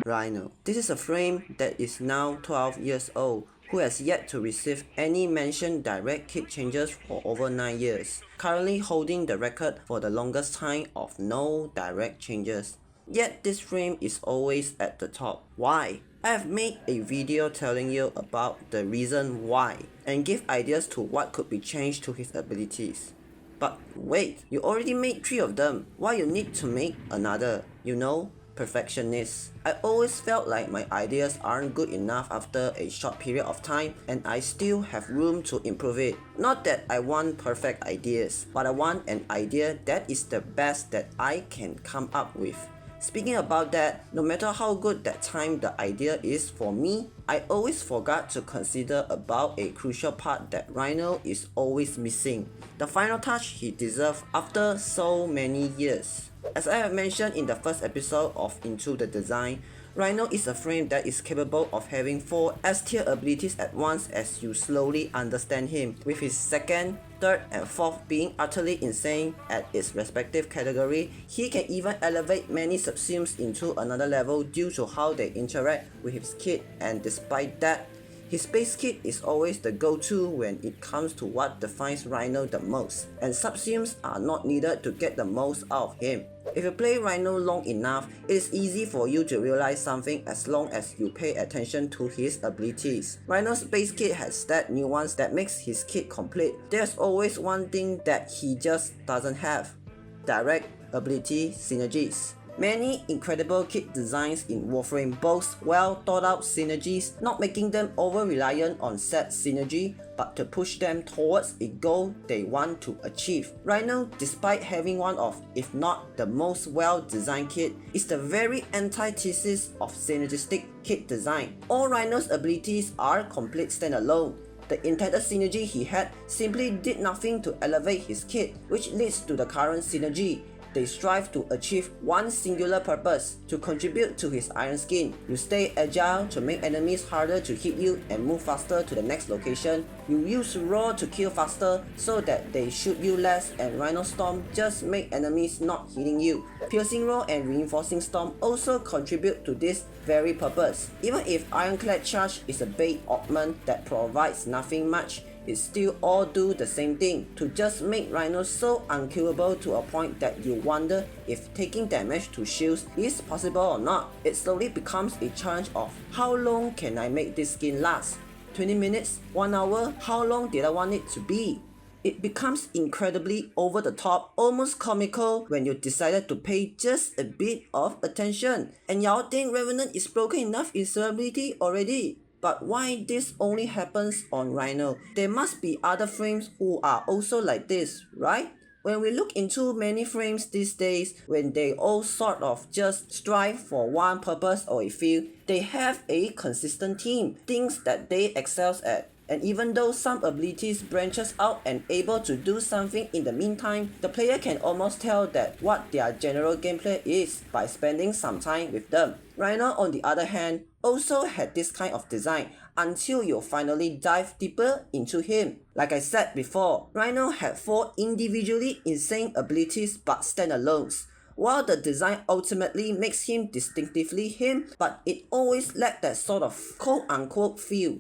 Rhino. This is a frame that is now 12 years old, who has yet to receive any mentioned direct kit changes for over 9 years, currently holding the record for the longest time of no direct changes. Yet this frame is always at the top. Why? I have made a video telling you about the reason why and give ideas to what could be changed to his abilities. But wait, you already made 3 of them. Why you need to make another? You know, perfectionist. I always felt like my ideas aren't good enough after a short period of time and I still have room to improve it. Not that I want perfect ideas, but I want an idea that is the best that I can come up with. Speaking about that, no matter how good that time the idea is for me, I always forgot to consider about a crucial part that Rhino is always missing. The final touch he deserves after so many years. As I have mentioned in the first episode of Into the Design, Rhino is a frame that is capable of having 4 S-tier abilities at once as you slowly understand him, with his 2nd, 3rd and 4th being utterly insane at its respective category. He can even elevate many subsumes into another level due to how they interact with his kit, and despite that, his base kit is always the go-to when it comes to what defines Rhino the most, and subsumes are not needed to get the most out of him. If you play Rhino long enough, it is easy for you to realize something as long as you pay attention to his abilities. Rhino's base kit has that nuance that makes his kit complete. There's always one thing that he just doesn't have: direct ability synergies. Many incredible kit designs in Warframe boast well thought out synergies, not making them over reliant on set synergy, but to push them towards a goal they want to achieve. Rhino, despite having one of, if not the most well designed kit, is the very antithesis of synergistic kit design. All Rhino's abilities are complete standalone. The intended synergy he had simply did nothing to elevate his kit, which leads to the current synergy. They strive to achieve one singular purpose: to contribute to his iron skin. You stay agile to make enemies harder to hit you and move faster to the next location. You use roar to kill faster so that they shoot you less, and Rhino Stomp just make enemies not hitting you. Piercing roar and reinforcing stomp also contribute to this very purpose. Even if Ironclad Charge is a bait augment that provides nothing much, it still all do the same thing, to just make Rhino so unkillable to a point that you wonder if taking damage to shields is possible or not. It slowly becomes a challenge of how long can I make this skin last? 20 minutes? 1 hour? How long did I want it to be? It becomes incredibly over the top, almost comical when you decided to pay just a bit of attention. And y'all think Revenant is broken enough in durability already? But why this only happens on Rhino? There must be other frames who are also like this, right? When we look into many frames these days, when they all sort of just strive for one purpose or a few, they have a consistent theme, things that they excel at. And even though some abilities branches out and able to do something in the meantime, the player can almost tell that what their general gameplay is by spending some time with them. Rhino, on the other hand, also had this kind of design until you finally dive deeper into him. Like I said before, Rhino had 4 individually insane abilities but standalones. While the design ultimately makes him distinctively him, but it always lacked that sort of quote-unquote feel.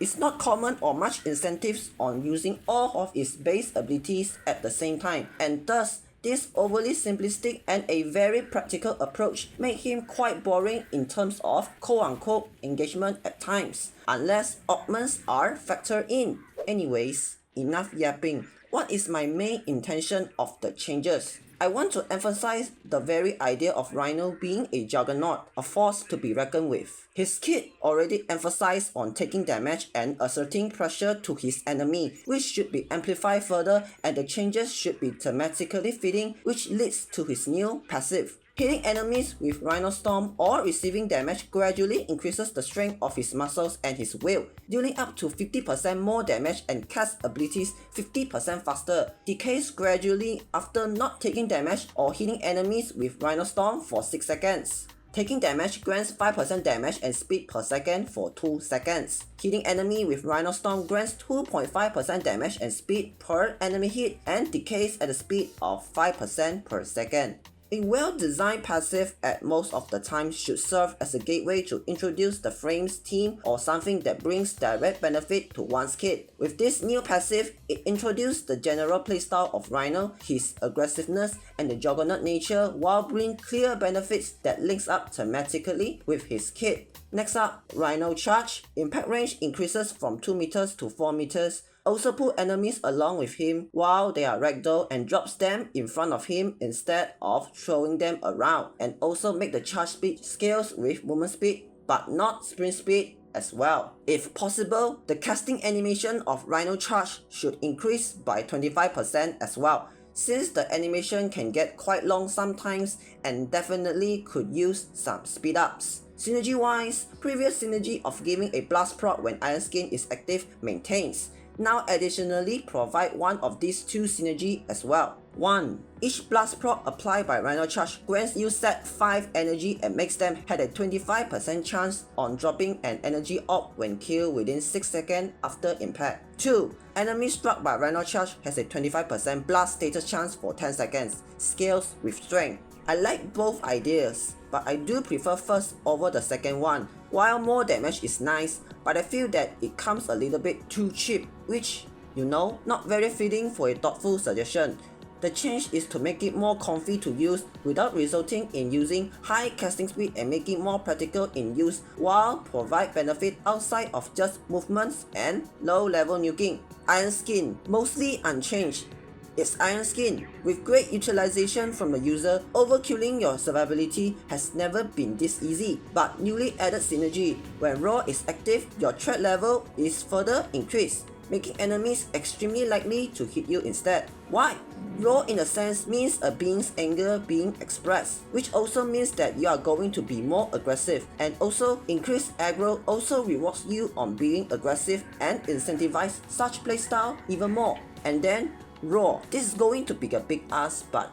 It's not common or much incentives on using all of its base abilities at the same time, and thus this overly simplistic and a very practical approach made him quite boring in terms of quote-unquote engagement at times, unless augments are factored in. Anyways, enough yapping. What is my main intention of the changes? I want to emphasize the very idea of Rhino being a juggernaut, a force to be reckoned with. His kit already emphasized on taking damage and asserting pressure to his enemy, which should be amplified further, and the changes should be thematically fitting, which leads to his new passive. Hitting enemies with Rhino Stomp or receiving damage gradually increases the strength of his muscles and his will, dealing up to 50% more damage and cast abilities 50% faster. Decays gradually after not taking damage or hitting enemies with Rhino Stomp for 6 seconds. Taking damage grants 5% damage and speed per second for 2 seconds. Hitting enemy with Rhino Stomp grants 2.5% damage and speed per enemy hit and decays at a speed of 5% per second. A well-designed passive at most of the time should serve as a gateway to introduce the Frames team or something that brings direct benefit to one's kit. With this new passive, it introduced the general playstyle of Rhino, his aggressiveness and the juggernaut nature, while bringing clear benefits that links up thematically with his kit. Next up, Rhino Charge. Impact range increases from 2 meters to 4 meters. Also put enemies along with him while they are ragdoll and drops them in front of him instead of throwing them around, and also make the charge speed scales with movement speed but not sprint speed as well. If possible, the casting animation of Rhino Charge should increase by 25% as well, since the animation can get quite long sometimes and definitely could use some speed ups. Synergy wise, previous synergy of giving a blast proc when Iron Skin is active maintains. Now additionally provide one of these two synergy as well. 1. Each blast proc applied by Rhino Charge grants you set 5 energy and makes them had a 25% chance on dropping an energy orb when killed within 6 seconds after impact. 2. Enemy struck by Rhino Charge has a 25% blast status chance for 10 seconds, scales with strength. I like both ideas, but I do prefer first over the second one. While more damage is nice, but I feel that it comes a little bit too cheap, which, not very fitting for a thoughtful suggestion. The change is to make it more comfy to use without resulting in using high casting speed and make it more practical in use while provide benefit outside of just movements and low level nuking. Iron Skin, mostly unchanged. It's Iron Skin. With great utilization from the user, overkilling your survivability has never been this easy. But newly added synergy, when Raw is active, your threat level is further increased, making enemies extremely likely to hit you instead. Why? Raw in a sense means a being's anger being expressed, which also means that you are going to be more aggressive, and also increased aggro also rewards you on being aggressive and incentivize such playstyle even more. And then Raw. This is going to be a big ask, but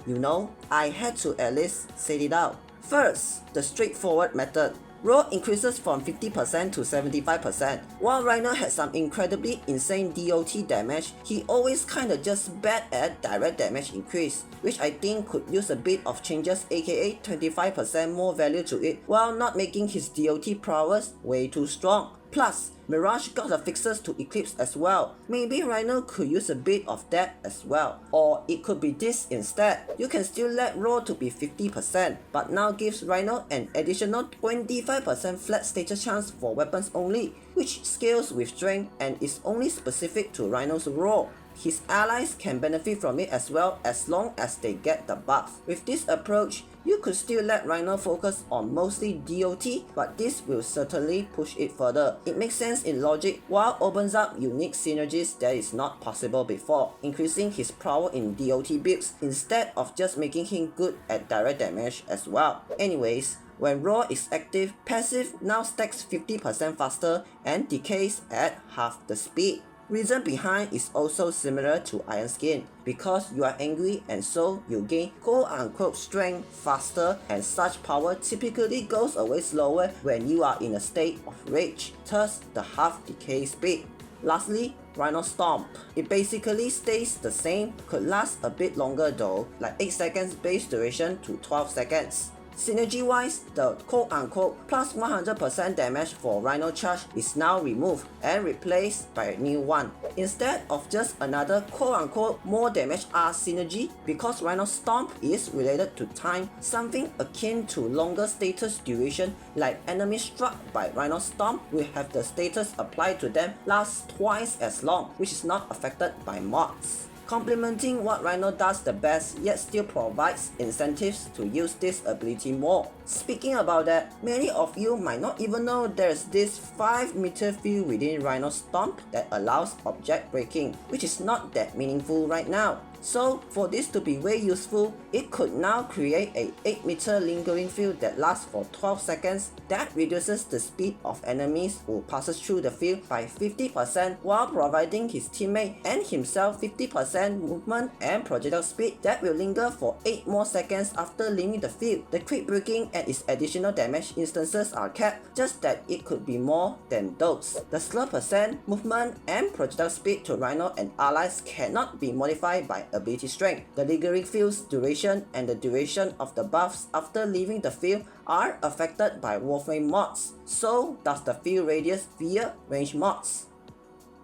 I had to at least say it out. First, the straightforward method. Raw increases from 50% to 75%. While Rhino had some incredibly insane DOT damage, he always kinda just bad at direct damage increase, which I think could use a bit of changes, aka 25% more value to it, while not making his DOT prowess way too strong. Plus, Mirage got the fixes to Eclipse as well. Maybe Rhino could use a bit of that as well. Or it could be this instead. You can still let Raw to be 50%, but now gives Rhino an additional 25% flat status chance for weapons only, which scales with strength and is only specific to Rhino's Raw. His allies can benefit from it as well as long as they get the buff. With this approach, you could still let Rhino focus on mostly DOT, but this will certainly push it further. It makes sense in logic while opens up unique synergies that is not possible before, increasing his power in DOT builds instead of just making him good at direct damage as well. Anyways, when Raw is active, passive now stacks 50% faster and decays at half the speed. Reason behind is also similar to Iron Skin, because you are angry and so you gain quote-unquote strength faster, and such power typically goes away slower when you are in a state of rage, thus the half decay speed. Lastly, Rhino Stomp. It basically stays the same, could last a bit longer though, like 8 seconds base duration to 12 seconds. Synergy wise, the quote-unquote plus 100% damage for Rhino Charge is now removed and replaced by a new one, instead of just another quote-unquote more damage R synergy, because Rhino Stomp is related to time, something akin to longer status duration, like enemies struck by Rhino Stomp will have the status applied to them last twice as long, which is not affected by mods. Complementing what Rhino does the best yet still provides incentives to use this ability more. Speaking about that, many of you might not even know there's this 5 meter field within Rhino Stomp that allows object breaking, which is not that meaningful right now. So for this to be way useful, it could now create a 8 meter lingering field that lasts for 12 seconds that reduces the speed of enemies who passes through the field by 50% while providing his teammate and himself 50% movement and projectile speed that will linger for 8 more seconds after leaving the field. The crit breaking and its additional damage instances are capped, just that it could be more than those. The slow percent, movement and projectile speed to Rhino and allies cannot be modified by ability strength. The lingering field's duration and the duration of the buffs after leaving the field are affected by Warframe mods. So does the field radius via range mods.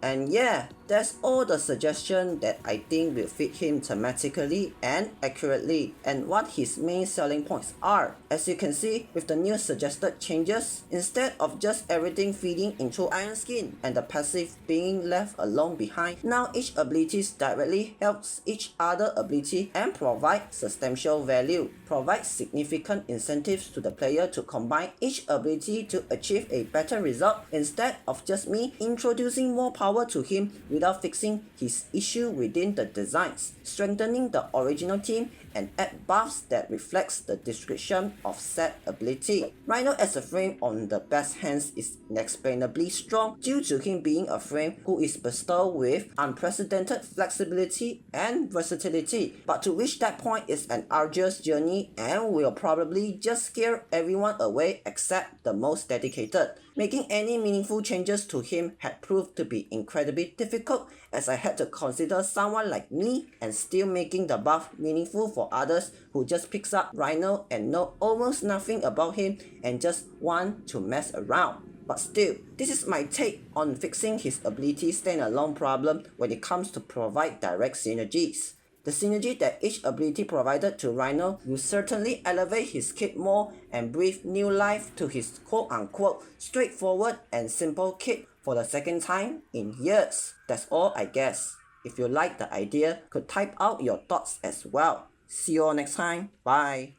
And yeah, that's all the suggestion that I think will fit him thematically and accurately, and what his main selling points are. As you can see, with the new suggested changes, instead of just everything feeding into Iron Skin and the passive being left alone behind, now each ability directly helps each other ability and provides substantial value, provides significant incentives to the player to combine each ability to achieve a better result, instead of just me introducing more power to him without fixing his issue within the designs, strengthening the original team, and add buffs that reflects the description of said ability. Rhino as a frame on the best hands is inexplainably strong due to him being a frame who is bestowed with unprecedented flexibility and versatility, but to reach that point is an arduous journey and will probably just scare everyone away except the most dedicated. Making any meaningful changes to him had proved to be incredibly difficult, as I had to consider someone like me and still making the buff meaningful for others who just picks up Rhino and know almost nothing about him and just want to mess around. But still, this is my take on fixing his ability standalone problem when it comes to provide direct synergies. The synergy that each ability provided to Rhino will certainly elevate his kit more and breathe new life to his quote-unquote straightforward and simple kit for the second time in years. That's all I guess. If you like the idea, could type out your thoughts as well. See you all next time. Bye.